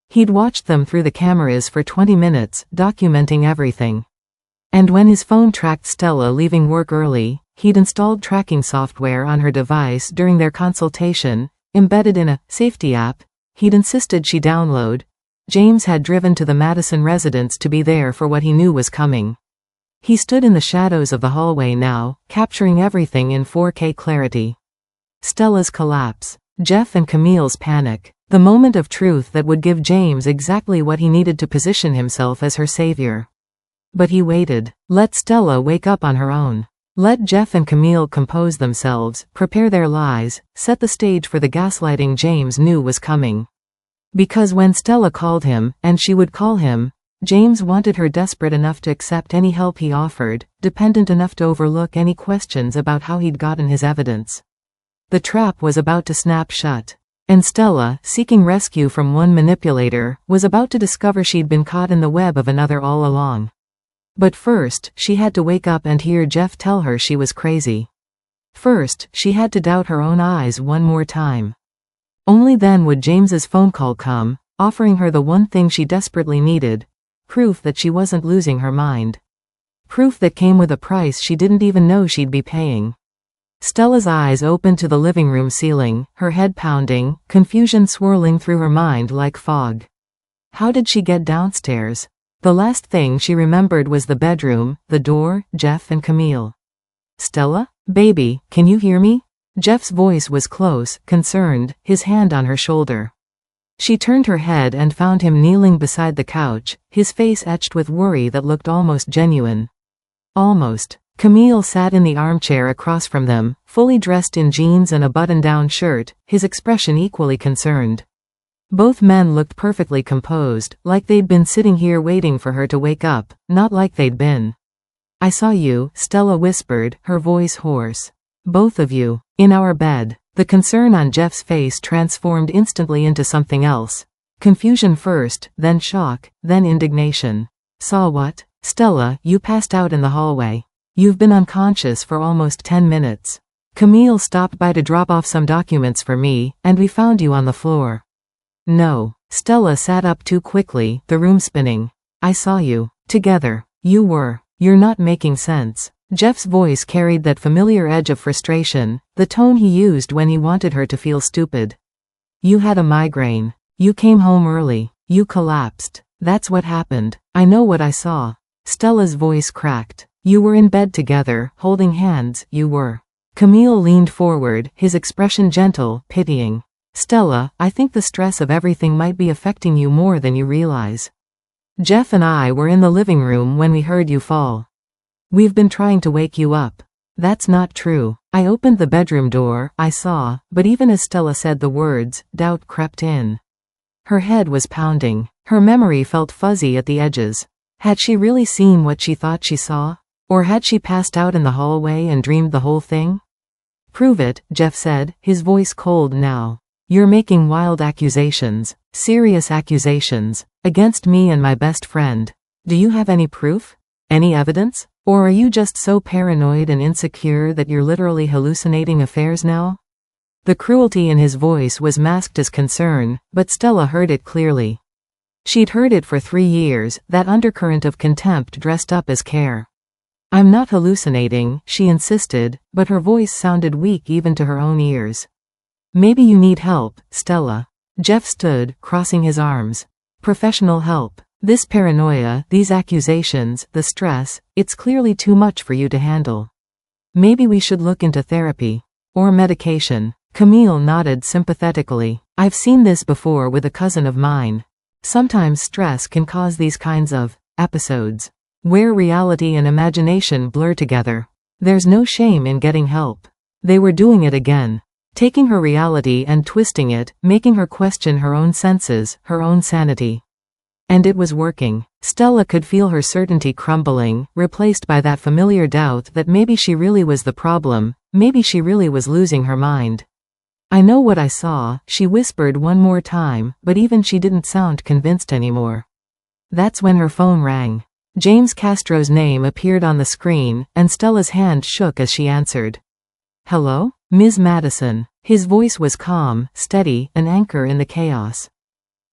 Speaker 1: He'd watched them through the cameras for 20 minutes, documenting everything. And when his phone tracked Stella leaving work early, he'd installed tracking software on her device during their consultation, embedded in a safety app he'd insisted she download. James had driven to the Madison residence to be there for what he knew was coming. He stood in the shadows of the hallway now, capturing everything in 4K clarity. Stella's collapse. Jeff and Camille's panic. The moment of truth that would give James exactly what he needed to position himself as her savior. But he waited. Let Stella wake up on her own. Let Jeff and Camille compose themselves, prepare their lies, set the stage for the gaslighting James knew was coming. Because when Stella called him, and she would call him, James wanted her desperate enough to accept any help he offered, dependent enough to overlook any questions about how he'd gotten his evidence. The trap was about to snap shut. And Stella, seeking rescue from one manipulator, was about to discover she'd been caught in the web of another all along. But first, she had to wake up and hear Jeff tell her she was crazy. First, she had to doubt her own eyes one more time. Only then would James's phone call come, offering her the one thing she desperately needed, proof that she wasn't losing her mind. Proof that came with a price she didn't even know she'd be paying. Stella's eyes opened to the living room ceiling, her head pounding, confusion swirling through her mind like fog. How did she get downstairs? The last thing she remembered was the bedroom, the door, Jeff and Camille. Stella? Baby, can you hear me? Jeff's voice was close, concerned, his hand on her shoulder. She turned her head and found him kneeling beside the couch, his face etched with worry that looked almost genuine. Almost. Camille sat in the armchair across from them, fully dressed in jeans and a button-down shirt, his expression equally concerned. Both men looked perfectly composed, like they'd been sitting here waiting for her to wake up, not like they'd been. I saw you, Stella whispered, her voice hoarse. Both of you. In our bed. The concern on Jeff's face transformed instantly into something else. Confusion first, then shock, then indignation. Saw what? Stella, you passed out in the hallway. You've been unconscious for almost 10 minutes. Camille stopped by to drop off some documents for me, and we found you on the floor. No. Stella sat up too quickly, the room spinning. I saw you. Together. You were. You're not making sense. Jeff's voice carried that familiar edge of frustration, the tone he used when he wanted her to feel stupid. You had a migraine. You came home early. You collapsed. That's what happened. I know what I saw. Stella's voice cracked. You were in bed together, holding hands, you were. Camille leaned forward, his expression gentle, pitying. Stella, I think the stress of everything might be affecting you more than you realize. Jeff and I were in the living room when we heard you fall. We've been trying to wake you up. That's not true. I opened the bedroom door, I saw, but even as Stella said the words, doubt crept in. Her head was pounding. Her memory felt fuzzy at the edges. Had she really seen what she thought she saw? Or had she passed out in the hallway and dreamed the whole thing? Prove it, Jeff said, his voice cold now. You're making wild accusations, serious accusations, against me and my best friend. Do you have any proof? Any evidence? Or are you just so paranoid and insecure that you're literally hallucinating affairs now? The cruelty in his voice was masked as concern, but Stella heard it clearly. She'd heard it for 3 years, that undercurrent of contempt dressed up as care. I'm not hallucinating, she insisted, but her voice sounded weak even to her own ears. Maybe you need help, Stella. Jeff stood, crossing his arms. Professional help. This paranoia, these accusations, the stress, it's clearly too much for you to handle. Maybe we should look into therapy. Or medication. Camille nodded sympathetically. I've seen this before with a cousin of mine. Sometimes stress can cause these kinds of episodes, where reality and imagination blur together. There's no shame in getting help. They were doing it again. Taking her reality and twisting it, making her question her own senses, her own sanity. And it was working. Stella could feel her certainty crumbling, replaced by that familiar doubt that maybe she really was the problem, maybe she really was losing her mind. I know what I saw, she whispered one more time, but even she didn't sound convinced anymore. That's when her phone rang. James Castro's name appeared on the screen, and Stella's hand shook as she answered. Hello? Ms. Madison. His voice was calm, steady, an anchor in the chaos.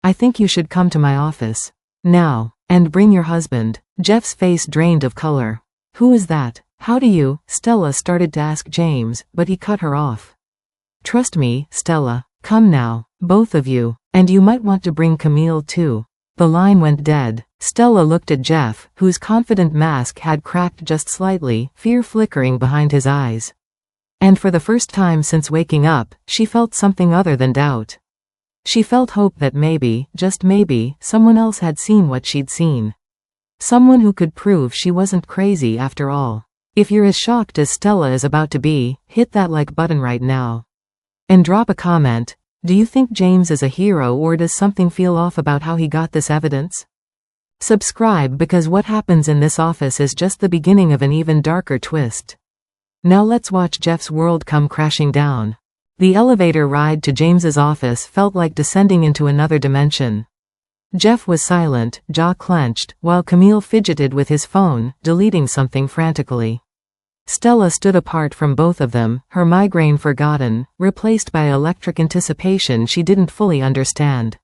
Speaker 1: I think you should come to my office. Now. And bring your husband. Jeff's face drained of color. Who is that? How do you? Stella started to ask James, but he cut her off. Trust me, Stella. Come now. Both of you. And you might want to bring Camille too. The line went dead. Stella looked at Jeff, whose confident mask had cracked just slightly, fear flickering behind his eyes. And for the first time since waking up, she felt something other than doubt. She felt hope that maybe, just maybe, someone else had seen what she'd seen. Someone who could prove she wasn't crazy after all. If you're as shocked as Stella is about to be, hit that like button right now. And drop a comment. Do you think James is a hero, or does something feel off about how he got this evidence? Subscribe, because what happens in this office is just the beginning of an even darker twist. Now let's watch Jeff's world come crashing down. The elevator ride to James's office felt like descending into another dimension. Jeff was silent, jaw clenched, while Camille fidgeted with his phone, deleting something frantically. Stella stood apart from both of them, her migraine forgotten, replaced by electric anticipation she didn't fully understand.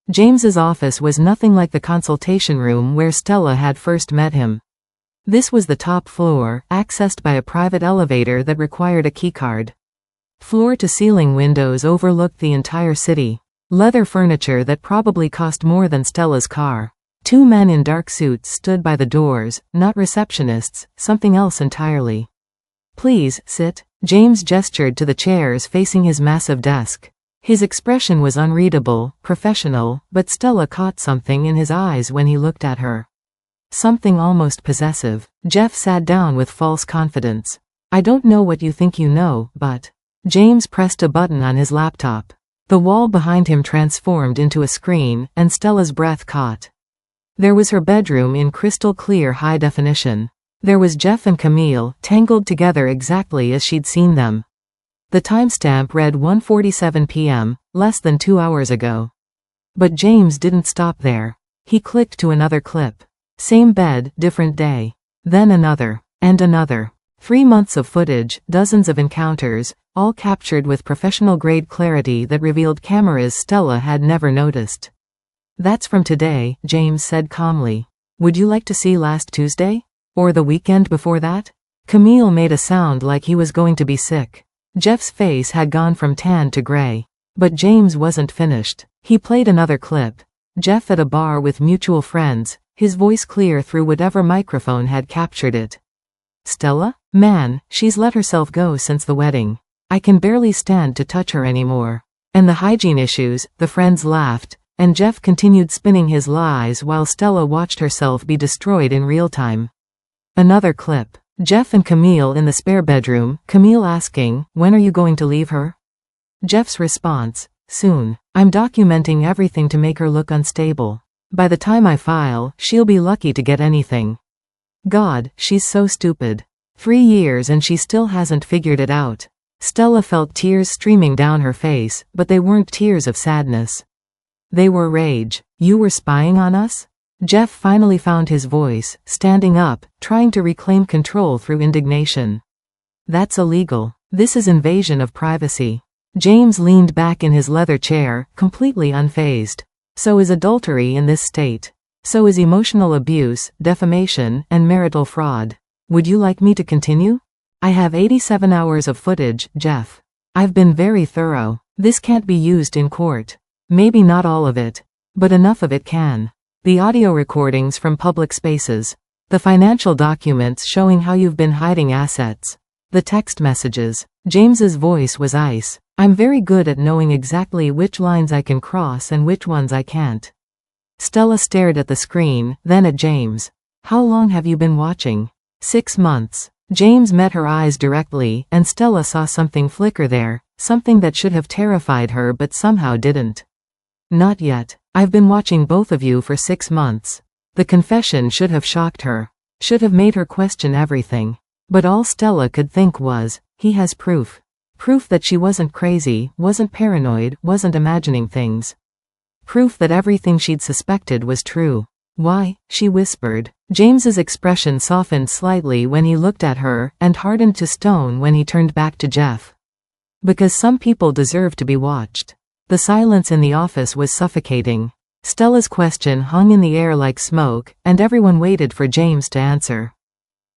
Speaker 1: James's office was nothing like the consultation room where Stella had first met him. This was the top floor, accessed by a private elevator that required a keycard. Floor-to-ceiling windows overlooked the entire city. Leather furniture that probably cost more than Stella's car. Two men in dark suits stood by the doors, not receptionists, something else entirely. "Please, sit." James gestured to the chairs facing his massive desk. His expression was unreadable, professional, but Stella caught something in his eyes when he looked at her. Something almost possessive. Jeff sat down with false confidence. "I don't know what you think you know, but..." James pressed a button on his laptop. The wall behind him transformed into a screen, and Stella's breath caught. There was her bedroom in crystal clear high definition. There was Jeff and Camille, tangled together exactly as she'd seen them. The timestamp read 1:47 p.m., less than 2 hours ago. But James didn't stop there. He clicked to another clip. Same bed, different day. Then another. And another. 3 months of footage, dozens of encounters, all captured with professional-grade clarity that revealed cameras Stella had never noticed. "That's from today," James said calmly. "Would you like to see last Tuesday? Or the weekend before that?" Camille made a sound like he was going to be sick. Jeff's face had gone from tan to gray. But James wasn't finished. He played another clip. Jeff at a bar with mutual friends, his voice clear through whatever microphone had captured it. "Stella? Man, she's let herself go since the wedding. I can barely stand to touch her anymore." And the hygiene issues, the friends laughed, and Jeff continued spinning his lies while Stella watched herself be destroyed in real time. Another clip. Jeff and Camille in the spare bedroom, Camille asking, "When are you going to leave her?" Jeff's response, "Soon. I'm documenting everything to make her look unstable. By the time I file, she'll be lucky to get anything." God, she's so stupid. 3 years and she still hasn't figured it out. Stella felt tears streaming down her face, but they weren't tears of sadness. They were rage. "You were spying on us?" Jeff finally found his voice, standing up, trying to reclaim control through indignation. "That's illegal. This is invasion of privacy." James leaned back in his leather chair, completely unfazed. "So is adultery in this state. So is emotional abuse, defamation, and marital fraud. Would you like me to continue?" "I have 87 hours of footage, Jeff. I've been very thorough. This can't be used in court. Maybe not all of it. But enough of it can. The audio recordings from public spaces. The financial documents showing how you've been hiding assets. The text messages." James's voice was ice. "I'm very good at knowing exactly which lines I can cross and which ones I can't." Stella stared at the screen, then at James. "How long have you been watching?" 6 months. James met her eyes directly, and Stella saw something flicker there, something that should have terrified her but somehow didn't. "Not yet. I've been watching both of you for 6 months." The confession should have shocked her. Should have made her question everything. But all Stella could think was, he has proof. Proof that she wasn't crazy, wasn't paranoid, wasn't imagining things. Proof that everything she'd suspected was true. "Why?" she whispered. James's expression softened slightly when he looked at her, and hardened to stone when he turned back to Jeff. "Because some people deserve to be watched." The silence in the office was suffocating. Stella's question hung in the air like smoke, and everyone waited for James to answer.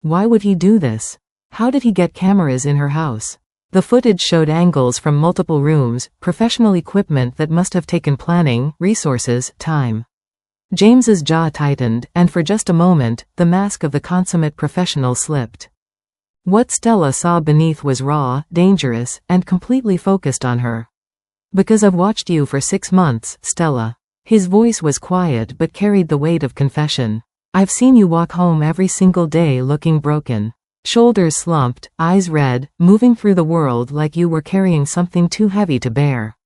Speaker 1: Why would he do this? How did he get cameras in her house? The footage showed angles from multiple rooms, professional equipment that must have taken planning, resources, time. James's jaw tightened, and for just a moment, the mask of the consummate professional slipped. What Stella saw beneath was raw, dangerous, and completely focused on her. "Because I've watched you for 6 months, Stella." His voice was quiet but carried the weight of confession. "I've seen you walk home every single day looking broken. Shoulders slumped, eyes red, moving through the world like you were carrying something too heavy to bear.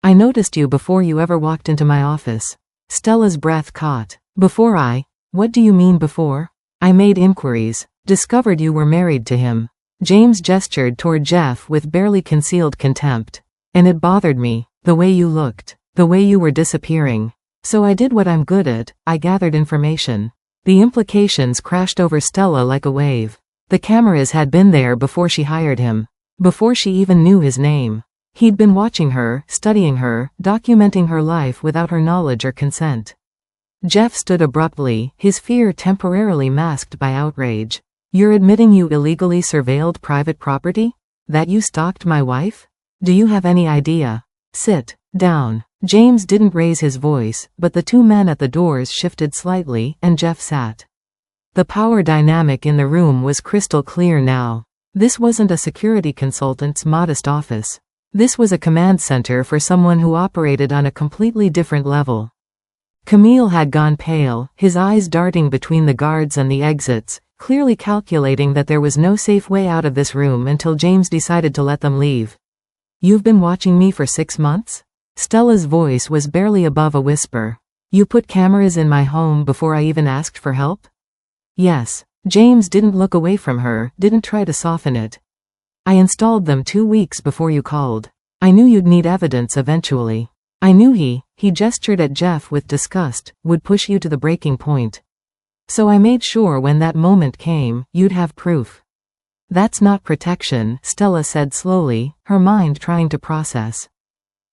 Speaker 1: I noticed you before you ever walked into my office." Stella's breath caught. "Before I? What do you mean before?" "I made inquiries. Discovered you were married to him." James gestured toward Jeff with barely concealed contempt. "And it bothered me, the way you looked, the way you were disappearing. So I did what I'm good at, I gathered information." The implications crashed over Stella like a wave. The cameras had been there before she hired him. Before she even knew his name. He'd been watching her, studying her, documenting her life without her knowledge or consent. Jeff stood abruptly, his fear temporarily masked by outrage. "You're admitting you illegally surveilled private property? That you stalked my wife? Do you have any idea?" "Sit down." James didn't raise his voice, but the two men at the doors shifted slightly, and Jeff sat. The power dynamic in the room was crystal clear now. This wasn't a security consultant's modest office. This was a command center for someone who operated on a completely different level. Camille had gone pale, his eyes darting between the guards and the exits, clearly calculating that there was no safe way out of this room until James decided to let them leave. "You've been watching me for 6 months?" Stella's voice was barely above a whisper. "You put cameras in my home before I even asked for help?" "Yes." James didn't look away from her, didn't try to soften it. "I installed them 2 weeks before you called. I knew you'd need evidence eventually. I knew he gestured at Jeff with disgust, would push you to the breaking point. So I made sure when that moment came, you'd have proof." "That's not protection," Stella said slowly, her mind trying to process.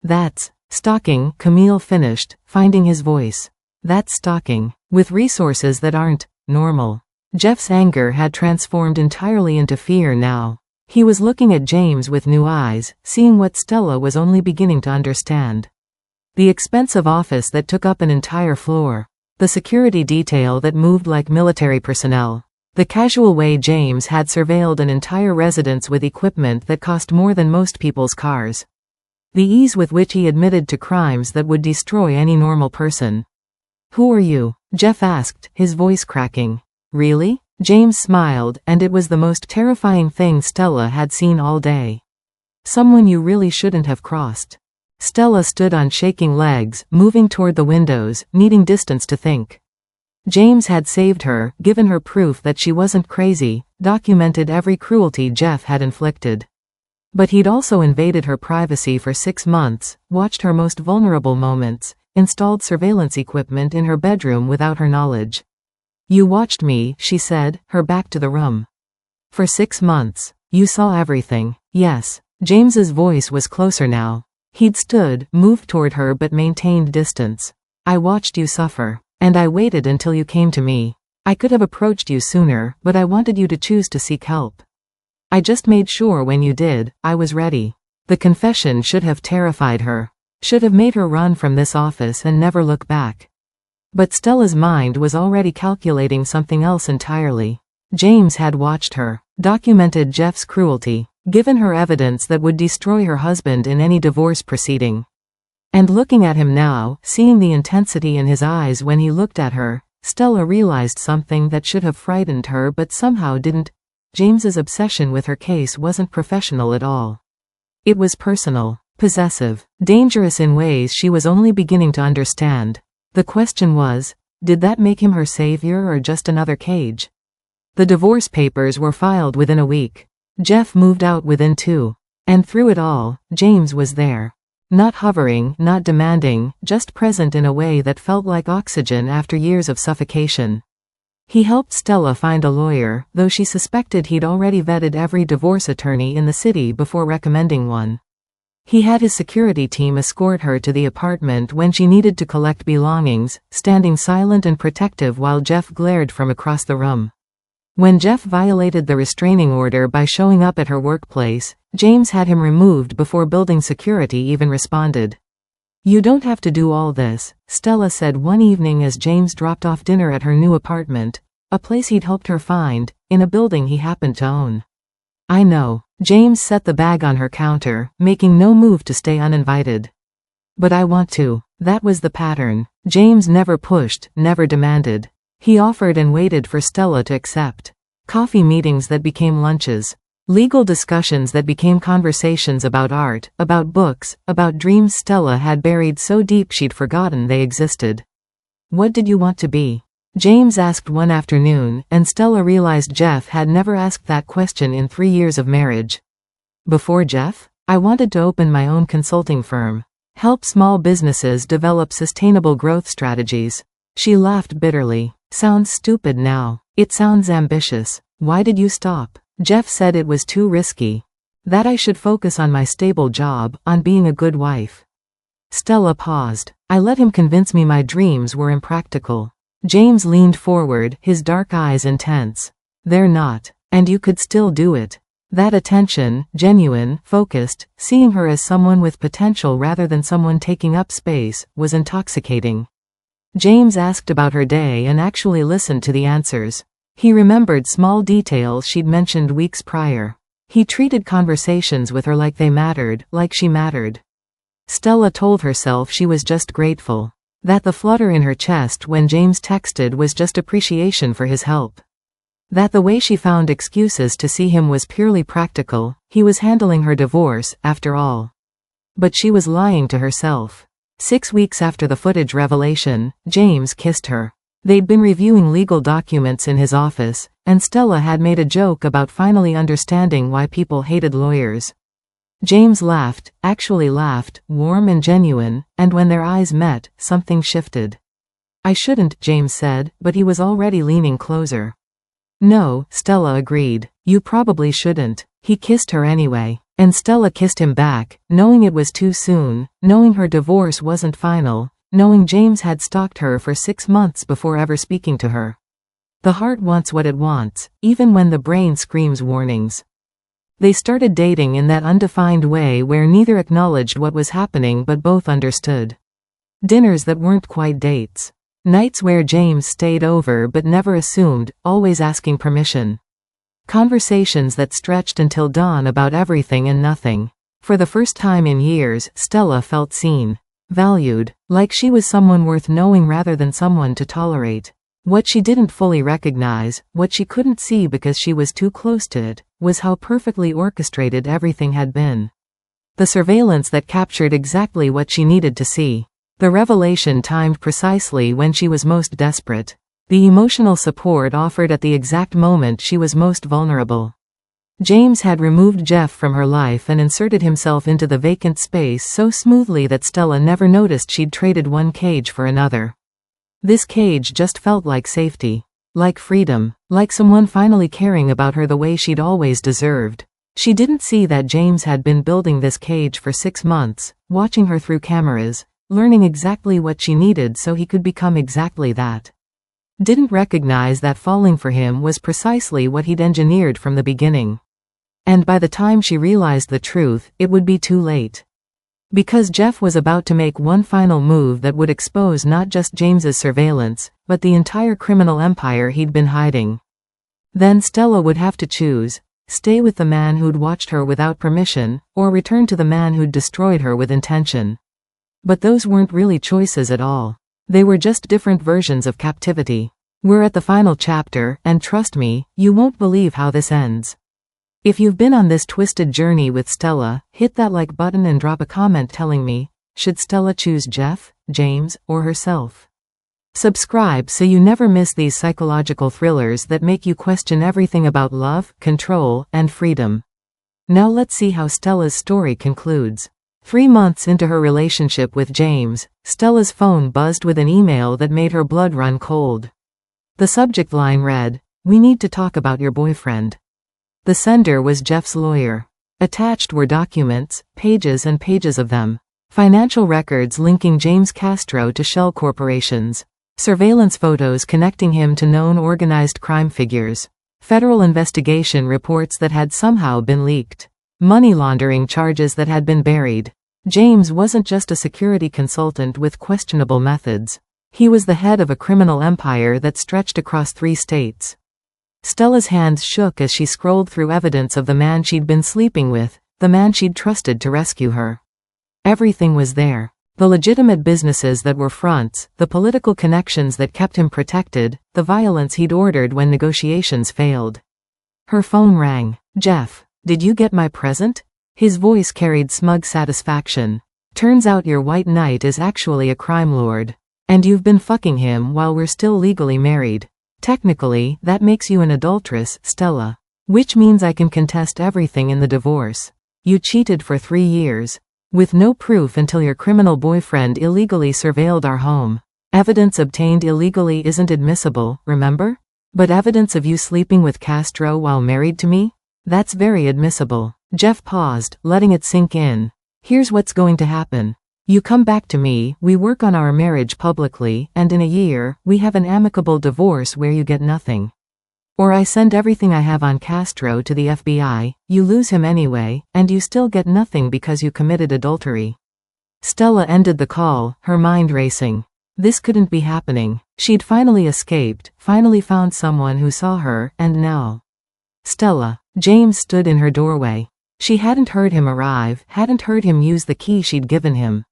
Speaker 1: "That's stalking," Camille finished, finding his voice. "That's stalking, with resources that aren't normal." Jeff's anger had transformed entirely into fear now. He was looking at James with new eyes, seeing what Stella was only beginning to understand. The expensive office that took up an entire floor. The security detail that moved like military personnel. The casual way James had surveilled an entire residence with equipment that cost more than most people's cars. The ease with which he admitted to crimes that would destroy any normal person. "Who are you?" Jeff asked, his voice cracking. "Really?" James smiled, and it was the most terrifying thing Stella had seen all day. "Someone you really shouldn't have crossed." Stella stood on shaking legs, moving toward the windows, needing distance to think. James had saved her, given her proof that she wasn't crazy, documented every cruelty Jeff had inflicted. But he'd also invaded her privacy for 6 months, watched her most vulnerable moments, installed surveillance equipment in her bedroom without her knowledge. "You watched me," she said, her back to the room. "For 6 months. You saw everything." "Yes." James's voice was closer now. He'd stood, moved toward her but maintained distance. "I watched you suffer. And I waited until you came to me. I could have approached you sooner, but I wanted you to choose to seek help. I just made sure when you did, I was ready." The confession should have terrified her. Should have made her run from this office and never look back. But Stella's mind was already calculating something else entirely. James had watched her, documented Jeff's cruelty, given her evidence that would destroy her husband in any divorce proceeding. And looking at him now, seeing the intensity in his eyes when he looked at her, Stella realized something that should have frightened her but somehow didn't. James's obsession with her case wasn't professional at all. It was personal, possessive, dangerous in ways she was only beginning to understand. The question was, did that make him her savior or just another cage? The divorce papers were filed within a week. Jeff moved out within 2. And through it all, James was there. Not hovering, not demanding, just present in a way that felt like oxygen after years of suffocation. He helped Stella find a lawyer, though she suspected he'd already vetted every divorce attorney in the city before recommending one. He had his security team escort her to the apartment when she needed to collect belongings, standing silent and protective while Jeff glared from across the room. When Jeff violated the restraining order by showing up at her workplace, James had him removed before building security even responded. "You don't have to do all this," Stella said one evening as James dropped off dinner at her new apartment, a place he'd helped her find, in a building he happened to own. "I know." James set the bag on her counter, making no move to stay uninvited. "But I want to." That was the pattern. James never pushed, never demanded. He offered and waited for Stella to accept. Coffee meetings that became lunches. Legal discussions that became conversations about art, about books, about dreams Stella had buried so deep she'd forgotten they existed. "What did you want to be?" James asked one afternoon, and Stella realized Jeff had never asked that question in 3 years of marriage. "Before Jeff? I wanted to open my own consulting firm. Help small businesses develop sustainable growth strategies." She laughed bitterly. "Sounds stupid now." "It sounds ambitious." "Why did you stop?" Jeff said it was too risky. That I should focus on my stable job, on being a good wife. Stella paused. "I let him convince me my dreams were impractical." James leaned forward, his dark eyes intense. "They're not. And you could still do it." That attention, genuine, focused, seeing her as someone with potential rather than someone taking up space, was intoxicating. James asked about her day and actually listened to the answers. He remembered small details she'd mentioned weeks prior. He treated conversations with her like they mattered, like she mattered. Stella told herself she was just grateful. That the flutter in her chest when James texted was just appreciation for his help. That the way she found excuses to see him was purely practical, he was handling her divorce, after all. But she was lying to herself. 6 weeks after the footage revelation, James kissed her. They'd been reviewing legal documents in his office, and Stella had made a joke about finally understanding why people hated lawyers. James laughed, actually laughed, warm and genuine, and when their eyes met, something shifted. "I shouldn't," James said, but he was already leaning closer. "No," Stella agreed. "You probably shouldn't." He kissed her anyway. And Stella kissed him back, knowing it was too soon, knowing her divorce wasn't final, knowing James had stalked her for 6 months before ever speaking to her. The heart wants what it wants, even when the brain screams warnings. They started dating in that undefined way where neither acknowledged what was happening but both understood. Dinners that weren't quite dates. Nights where James stayed over but never assumed, always asking permission. Conversations that stretched until dawn about everything and nothing. For the first time in years, Stella felt seen. Valued. Like she was someone worth knowing rather than someone to tolerate. What she didn't fully recognize, what she couldn't see because she was too close to it, was how perfectly orchestrated everything had been. The surveillance that captured exactly what she needed to see. The revelation timed precisely when she was most desperate. The emotional support offered at the exact moment she was most vulnerable. James had removed Jeff from her life and inserted himself into the vacant space so smoothly that Stella never noticed she'd traded one cage for another. This cage just felt like safety. Like freedom. Like someone finally caring about her the way she'd always deserved. She didn't see that James had been building this cage for 6 months, watching her through cameras, learning exactly what she needed so he could become exactly that. Didn't recognize that falling for him was precisely what he'd engineered from the beginning. And by the time she realized the truth, it would be too late. Because Jeff was about to make one final move that would expose not just James's surveillance, but the entire criminal empire he'd been hiding. Then Stella would have to choose: stay with the man who'd watched her without permission, or return to the man who'd destroyed her with intention. But those weren't really choices at all. They were just different versions of captivity. We're at the final chapter, and trust me, you won't believe how this ends. If you've been on this twisted journey with Stella, hit that like button and drop a comment telling me, should Stella choose Jeff, James, or herself? Subscribe so you never miss these psychological thrillers that make you question everything about love, control, and freedom. Now let's see how Stella's story concludes. 3 months into her relationship with James, Stella's phone buzzed with an email that made her blood run cold. The subject line read, "We need to talk about your boyfriend." The sender was Jeff's lawyer. Attached were documents, pages and pages of them. Financial records linking James Castro to shell corporations. Surveillance photos connecting him to known organized crime figures. Federal investigation reports that had somehow been leaked. Money laundering charges that had been buried. James wasn't just a security consultant with questionable methods. He was the head of a criminal empire that stretched across 3 states. Stella's hands shook as she scrolled through evidence of the man she'd been sleeping with, the man she'd trusted to rescue her. Everything was there. The legitimate businesses that were fronts, the political connections that kept him protected, the violence he'd ordered when negotiations failed. Her phone rang. "Jeff, did you get my present?" His voice carried smug satisfaction. "Turns out your white knight is actually a crime lord. And you've been fucking him while we're still legally married. Technically, that makes you an adulteress, Stella. Which means I can contest everything in the divorce. You cheated for 3 years. With no proof until your criminal boyfriend illegally surveilled our home. Evidence obtained illegally isn't admissible, remember? But evidence of you sleeping with Castro while married to me? That's very admissible." Jeff paused, letting it sink in. "Here's what's going to happen. You come back to me, we work on our marriage publicly, and in a year, we have an amicable divorce where you get nothing. Or I send everything I have on Castro to the FBI, you lose him anyway, and you still get nothing because you committed adultery." Stella ended the call, her mind racing. This couldn't be happening. She'd finally escaped, finally found someone who saw her, and now. Stella. James stood in her doorway. She hadn't heard him arrive, hadn't heard him use the key she'd given him.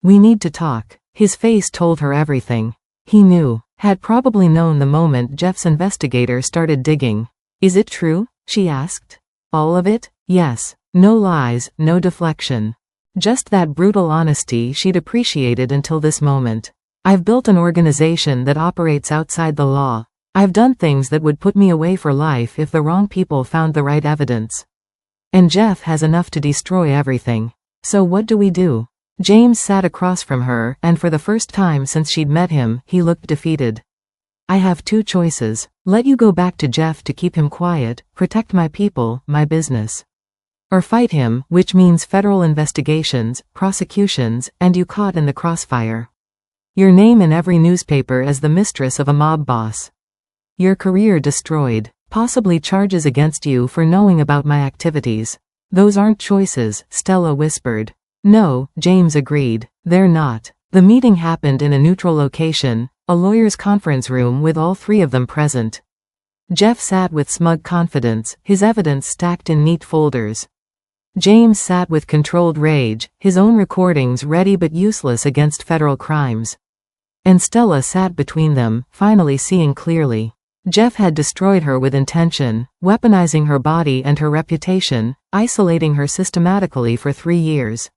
Speaker 1: "We need to talk." His face told her everything. He knew, had probably known the moment Jeff's investigator started digging. "Is it true?" she asked. "All of it?" "Yes. No lies, no deflection. Just that brutal honesty she'd appreciated until this moment. I've built an organization that operates outside the law. I've done things that would put me away for life if the wrong people found the right evidence. And Jeff has enough to destroy everything. So what do we do?" James sat across from her, and for the first time since she'd met him, he looked defeated. "I have two choices. Let you go back to Jeff to keep him quiet, protect my people, my business. Or fight him, which means federal investigations, prosecutions, and you caught in the crossfire. Your name in every newspaper as the mistress of a mob boss. Your career destroyed. Possibly charges against you for knowing about my activities." "Those aren't choices," Stella whispered. "No," James agreed. "They're not." The meeting happened in a neutral location, a lawyer's conference room with all three of them present. Jeff sat with smug confidence, his evidence stacked in neat folders. James sat with controlled rage, his own recordings ready but useless against federal crimes. And Stella sat between them, finally seeing clearly. Jeff had destroyed her with intention, weaponizing her body and her reputation, isolating her systematically for 3 years.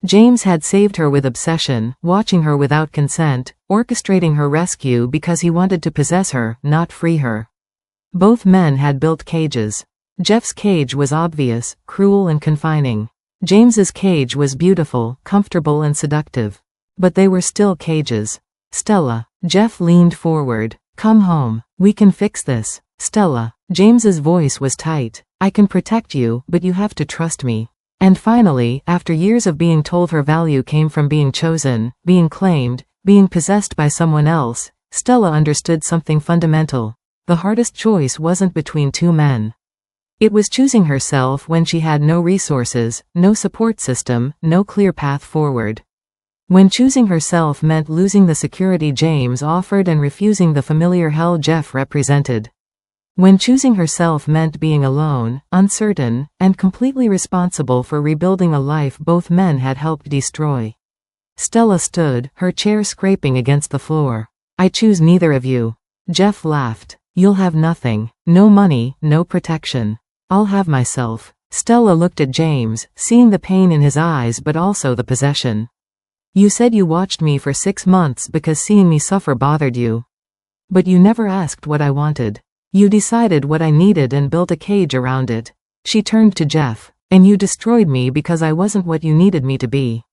Speaker 1: James had saved her with obsession, watching her without consent, orchestrating her rescue because he wanted to possess her, not free her. Both men had built cages. Jeff's cage was obvious, cruel and confining. James's cage was beautiful, comfortable and seductive. But they were still cages. "Stella." Jeff leaned forward. "Come home. We can fix this." "Stella." James's voice was tight. "I can protect you, but you have to trust me." And finally, after years of being told her value came from being chosen, being claimed, being possessed by someone else, Stella understood something fundamental. The hardest choice wasn't between two men. It was choosing herself when she had no resources, no support system, no clear path forward. When choosing herself meant losing the security James offered and refusing the familiar hell Jeff represented. When choosing herself meant being alone, uncertain, and completely responsible for rebuilding a life both men had helped destroy. Stella stood, her chair scraping against the floor. "I choose neither of you." Jeff laughed. "You'll have nothing. No money, no protection. I'll have myself." Stella looked at James, seeing the pain in his eyes but also the possession. "You said you watched me for 6 months because seeing me suffer bothered you. But you never asked what I wanted. You decided what I needed and built a cage around it." She turned to Jeff. "And you destroyed me because I wasn't what you needed me to be.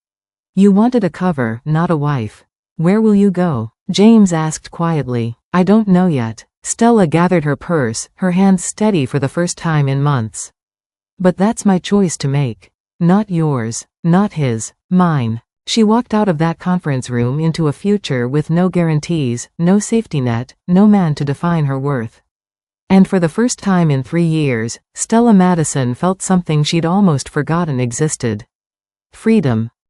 Speaker 1: You wanted a cover, not a wife. Where will you go?" James asked quietly. "I don't know yet." Stella gathered her purse, her hands steady for the first time in months. "But that's my choice to make. Not yours. Not his. Mine." She walked out of that conference room into a future with no guarantees, no safety net, no man to define her worth. And for the first time in 3 years, Stella Madison felt something she'd almost forgotten existed. Freedom.